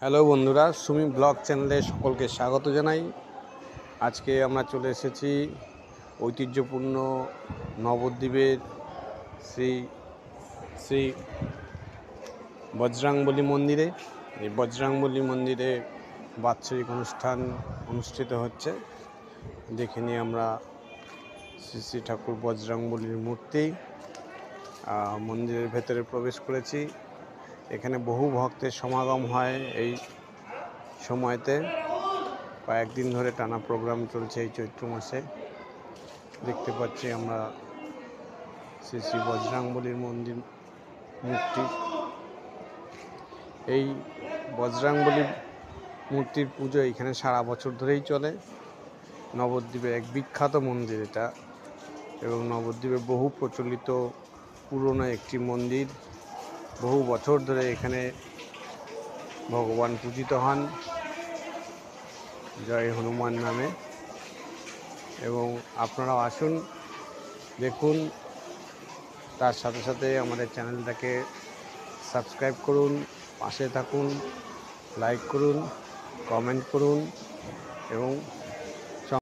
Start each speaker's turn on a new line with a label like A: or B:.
A: Hello বন্ধুরা, Sumi blog চ্যানেলে সকলকে স্বাগত জানাই। আজকে আমরা চলে এসেছি ঐতিহ্যপূর্ণ নবদ্বীপের শ্রী শ্রী বজরাংবলী মন্দিরে। এই বজরাংবলী মন্দিরে বাৎসরিক অনুষ্ঠান অনুষ্ঠিত হচ্ছে। দেখে নিয়ে আমরা শ্রী শ্রী ঠাকুর বজরাংবলীর মূর্তি মন্দিরের ভেতরে প্রবেশ করেছি। এখানে বহু ভক্তের সমাগম হয় এই সময়তে। কয়েকদিন ধরে টানা প্রোগ্রাম চলছে এই চৈত্র মাসে। দেখতে পাচ্ছি আমরা শ্রী শ্রী বজরাংবলীর মন্দির মূর্তি। এই বজরাংবলী মূর্তির পুজো এখানে সারা বছর ধরেই চলে। নবদ্বীপের এক বিখ্যাত মন্দির এটা, এবং নবদ্বীপে বহু প্রচলিত পুরনো একটি মন্দির। বহু বছর ধরে এখানে ভগবান পূজিত হন জয় হনুমান নামে। এবং আপনারাও আসুন, দেখুন, তার সাথে সাথে আমাদের চ্যানেলটাকে সাবস্ক্রাইব করুন, পাশে থাকুন, লাইক করুন, কমেন্ট করুন এবং